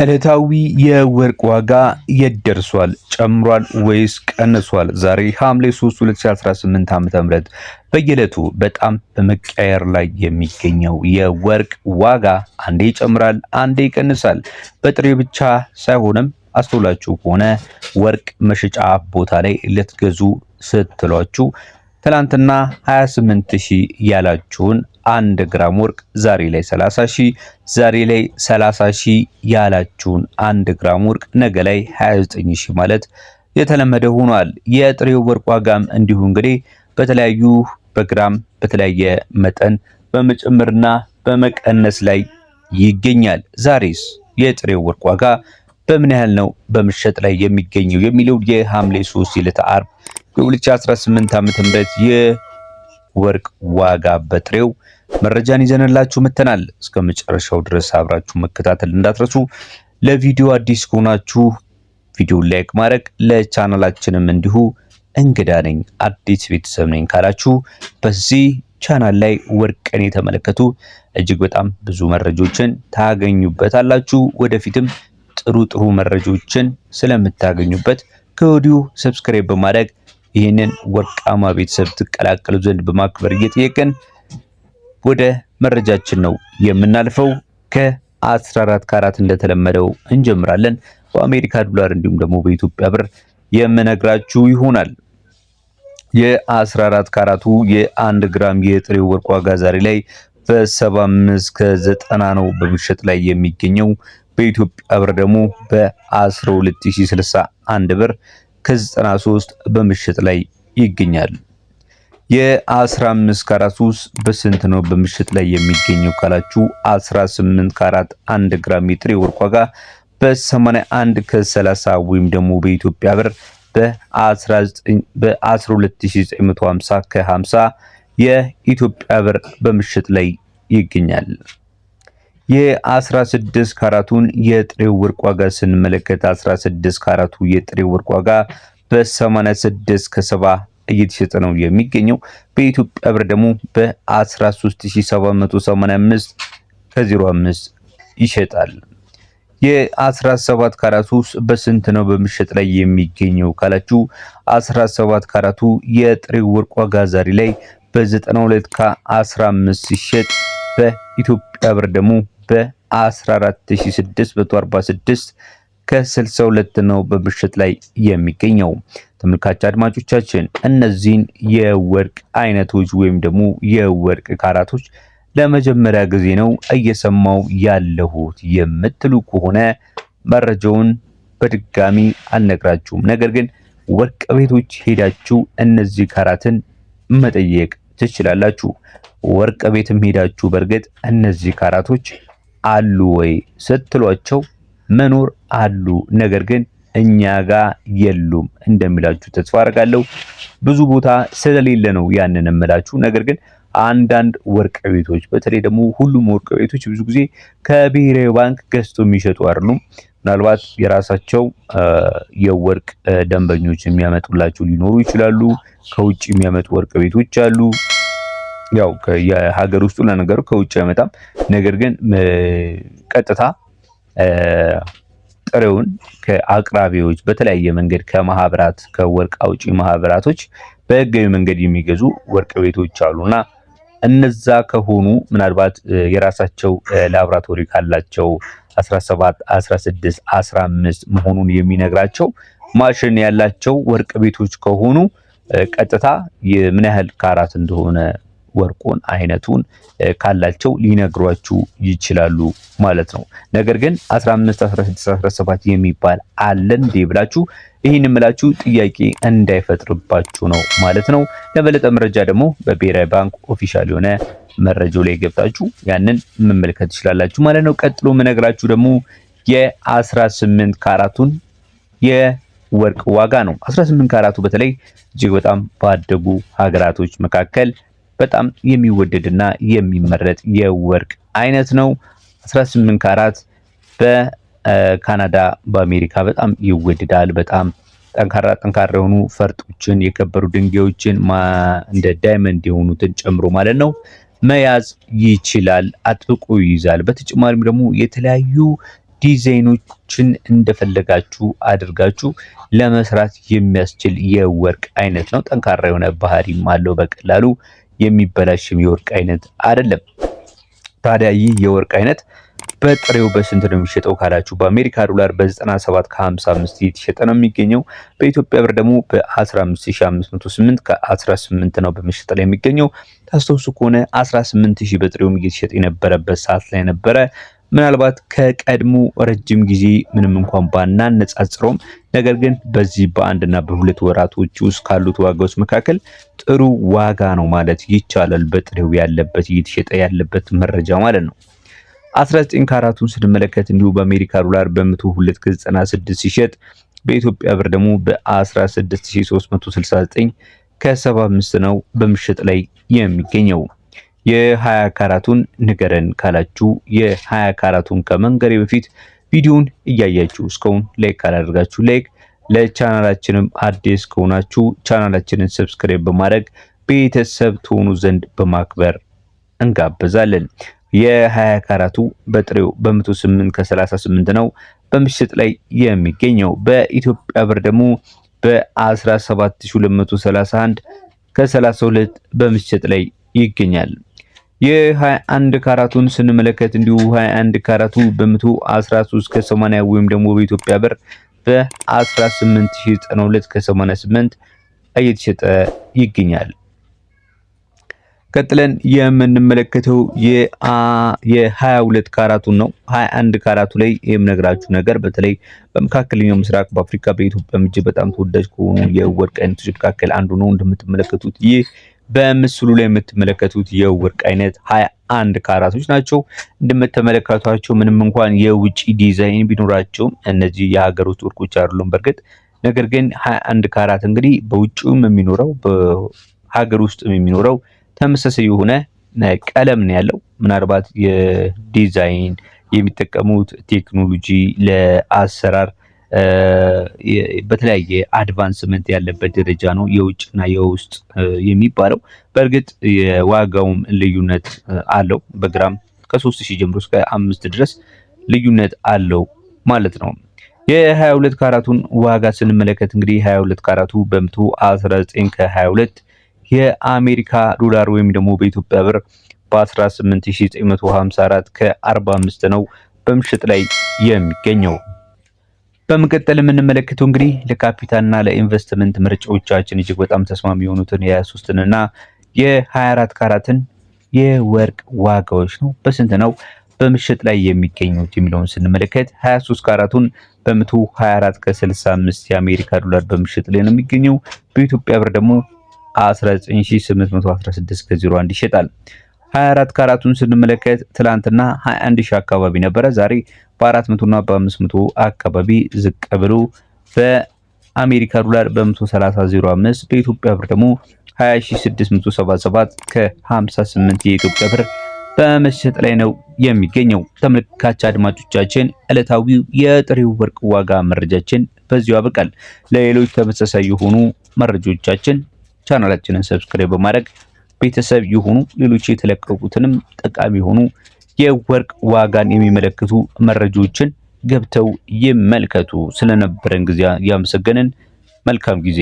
ዕለታዊ የወርቅ ዋጋ የት ደርሷል? ጨምሯል ወይስ ቀንሷል? ዛሬ ሐምሌ 3 2018 ዓ.ም በየዕለቱ በጣም በመቀየር ላይ የሚገኘው የወርቅ ዋጋ አንዴ ይጨምራል፣ አንዴ ይቀንሳል። በጥሬ ብቻ ሳይሆንም አስተውላችሁ ከሆነ ወርቅ መሸጫ ቦታ ላይ ልትገዙ ስትሏችሁ ትላንትና 28000 ያላችሁን 1 ግራም ወርቅ ዛሬ ላይ 30000፣ ዛሬ ላይ 30000 ያላችሁን 1 ግራም ወርቅ ነገ ላይ 29000 ማለት የተለመደ ሆኗል። የጥሬው ወርቅ ዋጋም እንዲሁ እንግዲህ በተለያዩ በግራም በተለያየ መጠን በመጨመርና በመቀነስ ላይ ይገኛል። ዛሬስ የጥሬው ወርቅ ዋጋ በምን ያህል ነው በመሸጥ ላይ የሚገኘው የሚለው የሐምሌ 3 ዕለተ ዓርብ የ2018 ዓ.ም የወርቅ ዋጋ በጥሬው መረጃን ይዘንላችሁ መተናል። እስከ መጨረሻው ድረስ አብራችሁ መከታተል እንዳትረሱ። ለቪዲዮ አዲስ ከሆናችሁ ቪዲዮን ላይክ ማድረግ፣ ለቻናላችንም እንዲሁ እንግዳ ነኝ አዲስ ቤተሰብ ነኝ ካላችሁ በዚህ ቻናል ላይ ወርቅን የተመለከቱ እጅግ በጣም ብዙ መረጃዎችን ታገኙበታላችሁ። ወደፊትም ጥሩ መረጃዎችን ስለምታገኙበት ከወዲሁ ሰብስክራይብ በማድረግ ይህንን ወርቃማ ቤተሰብ ትቀላቀሉ ዘንድ በማክበር እየጠየቅን ወደ መረጃችን ነው የምናልፈው። ከ14 ካራት እንደተለመደው እንጀምራለን። በአሜሪካ ዶላር እንዲሁም ደግሞ በኢትዮጵያ ብር የምነግራችሁ ይሆናል። የ14 ካራቱ የ1 ግራም የጥሬው ወርቅ ዋጋ ዛሬ ላይ በ75 ከ90 ነው በመሸጥ ላይ የሚገኘው። በኢትዮጵያ ብር ደግሞ በ12061 ብር ከ93 በመሸጥ ላይ ይገኛል። የ15 ካራቱስ በስንት ነው በመሸጥ ላይ የሚገኘው ካላችሁ 18 ካራት 1 ግራም የጥሬ ወርቅ ዋጋ በ81 ከ30 ወይም ደግሞ በኢትዮጵያ ብር በ12950 ከ50 የኢትዮጵያ ብር በመሸጥ ላይ ይገኛል። የ16 ካራቱን የጥሬው ወርቅ ዋጋ ስንመለከት 16 ካራቱ የጥሬው ወርቅ ዋጋ በ86 ከ70 እየተሸጠ ነው የሚገኘው። በኢትዮጵያ ብር ደግሞ በ13785 ከ05 ይሸጣል። የ17 ካራቱስ በስንት ነው በመሸጥ ላይ የሚገኘው ካላችሁ 17 ካራቱ የጥሬው ወርቅ ዋጋ ዛሬ ላይ በ92 ከ15 ሲሸጥ በኢትዮጵያ ብር ደግሞ በ14646 ከ62 ነው በመሸጥ ላይ የሚገኘው። ተመልካች አድማጮቻችን እነዚህን የወርቅ አይነቶች ወይም ደግሞ የወርቅ ካራቶች ለመጀመሪያ ጊዜ ነው እየሰማው ያለሁት የምትሉ ከሆነ መረጃውን በድጋሚ አልነግራችሁም። ነገር ግን ወርቅ ቤቶች ሄዳችሁ እነዚህ ካራትን መጠየቅ ትችላላችሁ። ወርቅ ቤትም ሄዳችሁ በርግጥ እነዚህ ካራቶች አሉ ወይ ስትሏቸው መኖር አሉ፣ ነገር ግን እኛ ጋር የሉም እንደሚላችሁ ተስፋ አደርጋለሁ። ብዙ ቦታ ስለሌለ ነው ያንን እምላችሁ። ነገር ግን አንዳንድ ወርቅ ቤቶች በተለይ ደግሞ ሁሉም ወርቅ ቤቶች ብዙ ጊዜ ከብሔራዊ ባንክ ገዝቶ የሚሸጡ አይደሉም። ምናልባት የራሳቸው የወርቅ ደንበኞች የሚያመጡላችሁ ሊኖሩ ይችላሉ። ከውጭ የሚያመጡ ወርቅ ቤቶች አሉ። ያው የሀገር ውስጡ ለነገሩ ከውጭ አይመጣም። ነገር ግን ቀጥታ ጥሬውን ከአቅራቢዎች በተለያየ መንገድ ከማህበራት ከወርቅ አውጪ ማህበራቶች በህጋዊ መንገድ የሚገዙ ወርቅ ቤቶች አሉና እነዛ ከሆኑ ምናልባት የራሳቸው ላብራቶሪ ካላቸው 17 16 15 መሆኑን የሚነግራቸው ማሽን ያላቸው ወርቅ ቤቶች ከሆኑ ቀጥታ ምን ያህል ካራት እንደሆነ ወርቁን አይነቱን ካላቸው ሊነግሯችሁ ይችላሉ ማለት ነው። ነገር ግን 15 16 17 የሚባል አለ እንዴ ብላችሁ ይህን እምላችሁ ጥያቄ እንዳይፈጥርባችሁ ነው ማለት ነው። ለበለጠ መረጃ ደግሞ በብሔራዊ ባንክ ኦፊሻል የሆነ መረጃው ላይ ገብታችሁ ያንን መመልከት ትችላላችሁ ማለት ነው። ቀጥሎ የምነግራችሁ ደግሞ የ18 ካራቱን የወርቅ ዋጋ ነው። 18 ካራቱ በተለይ እጅግ በጣም ባደጉ ሀገራቶች መካከል በጣም የሚወደድና የሚመረጥ የወርቅ አይነት ነው። 18 ካራት በካናዳ በአሜሪካ በጣም ይወደዳል። በጣም ጠንካራ የሆኑ ፈርጦችን የከበሩ ድንጋዮችን እንደ ዳይመንድ የሆኑትን ጨምሮ ማለት ነው መያዝ ይችላል። አጥብቆ ይይዛል። በተጨማሪም ደግሞ የተለያዩ ዲዛይኖችን እንደፈለጋችሁ አድርጋችሁ ለመስራት የሚያስችል የወርቅ አይነት ነው። ጠንካራ የሆነ ባህሪም አለው። በቀላሉ የሚበላሽም የወርቅ አይነት አይደለም። ታዲያ ይህ የወርቅ አይነት በጥሬው በስንት ነው የሚሸጠው ካላችሁ በአሜሪካ ዶላር በ97.55 እየተሸጠ ነው የሚገኘው። በኢትዮጵያ ብር ደግሞ በ15508 ከ18 ነው በመሸጥ ላይ የሚገኘው። ታስታውሱ ከሆነ 18000 በጥሬውም እየተሸጠ የነበረበት ሰዓት ላይ ነበረ። ምናልባት ከቀድሞ ረጅም ጊዜ ምንም እንኳን ባናነጻጽረውም ነገር ግን በዚህ በአንድና በሁለት ወራቶች ውስጥ ካሉት ዋጋዎች መካከል ጥሩ ዋጋ ነው ማለት ይቻላል። በጥሬው ያለበት እየተሸጠ ያለበት መረጃ ማለት ነው። 19 ካራቱን ስንመለከት እንዲሁ በአሜሪካ ዶላር በ102.96 ሲሸጥ በኢትዮጵያ ብር ደግሞ በ16369 ከ75 ነው በምሽጥ ላይ የሚገኘው። የ20 ካራቱን ንገረን ካላችሁ የ20 ካራቱን ከመንገሬ በፊት ቪዲዮውን እያያችሁ እስካሁን ላይክ ካላደርጋችሁ ላይክ፣ ለቻናላችንም አዲስ ከሆናችሁ ቻናላችንን ሰብስክራይብ በማድረግ ቤተሰብ ትሆኑ ዘንድ በማክበር እንጋብዛለን። የ20 ካራቱ በጥሬው በ108 ከ38 ነው በምሽጥ ላይ የሚገኘው። በኢትዮጵያ ብር ደግሞ በ17231 ከ32 በምሽጥ ላይ ይገኛል። የ21 ካራቱን ስንመለከት እንዲሁ 21 ካራቱ በ113 ከ80 ወይም ደግሞ በኢትዮጵያ ብር በ18092 ከ88 እየተሸጠ ይገኛል። ቀጥለን የምንመለከተው የ22 ካራቱን ነው። 21 ካራቱ ላይ የምነግራችሁ ነገር በተለይ በመካከለኛው ምስራቅ በአፍሪካ በኢትዮጵያ እጅግ በጣም ተወዳጅ ከሆኑ የወርቅ አይነቶች መካከል አንዱ ነው። እንደምትመለከቱት ይህ በምስሉ ላይ የምትመለከቱት የወርቅ አይነት 21 ካራቶች ናቸው። እንደምትመለከቷቸው ምንም እንኳን የውጪ ዲዛይን ቢኖራቸውም እነዚህ የሀገር ውስጥ ወርቆች አይደሉም። በርግጥ ነገር ግን 21 ካራት እንግዲህ በውጪውም የሚኖረው በሀገር ውስጥም የሚኖረው ተመሳሳይ የሆነ ቀለም ነው ያለው። ምናልባት የዲዛይን የሚጠቀሙት ቴክኖሎጂ ለአሰራር በተለያየ አድቫንስመንት ያለበት ደረጃ ነው የውጭና የውስጥ የሚባለው። በእርግጥ የዋጋውም ልዩነት አለው። በግራም ከ3000 ጀምሮ እስከ 5 ድረስ ልዩነት አለው ማለት ነው። የ22 ካራቱን ዋጋ ስንመለከት እንግዲህ 22 ካራቱ በ119 ከ22 የአሜሪካ ዶላር ወይም ደግሞ በኢትዮጵያ ብር በ18954 ከ45 ነው በምሽጥ ላይ የሚገኘው። በመቀጠል የምንመለከተው እንግዲህ ለካፒታልና ለኢንቨስትመንት ምርጫዎቻችን እጅግ በጣም ተስማሚ የሆኑትን የ23 እና የ24 ካራትን የወርቅ ዋጋዎች ነው። በስንት ነው በምሽጥ ላይ የሚገኙት የሚለውን ስንመለከት 23 ካራቱን በ124 ከ65 የአሜሪካ ዶላር በምሽጥ ላይ ነው የሚገኘው። በኢትዮጵያ ብር ደግሞ 19816 ከ01 ይሸጣል። 24 ካራቱን ስንመለከት ትላንትና 21000 አካባቢ ነበረ። ዛሬ በ400 እና በ500 አካባቢ ዝቅ ብሎ በአሜሪካ ዶላር በ130.05 በኢትዮጵያ ብር ደግሞ 20677 ከ58 የኢትዮጵያ ብር በመሸጥ ላይ ነው የሚገኘው። ተመልካች አድማጮቻችን ዕለታዊው የጥሬው ወርቅ ዋጋ መረጃችን በዚሁ ያበቃል። ለሌሎች ተመሳሳይ የሆኑ መረጃዎቻችን ቻናላችንን ሰብስክራይብ በማድረግ ቤተሰብ የሆኑ ሌሎች የተለቀቁትንም ጠቃሚ የሆኑ የወርቅ ዋጋን የሚመለከቱ መረጃዎችን ገብተው ይመልከቱ። ስለነበረን ጊዜ ያመሰገንን። መልካም ጊዜ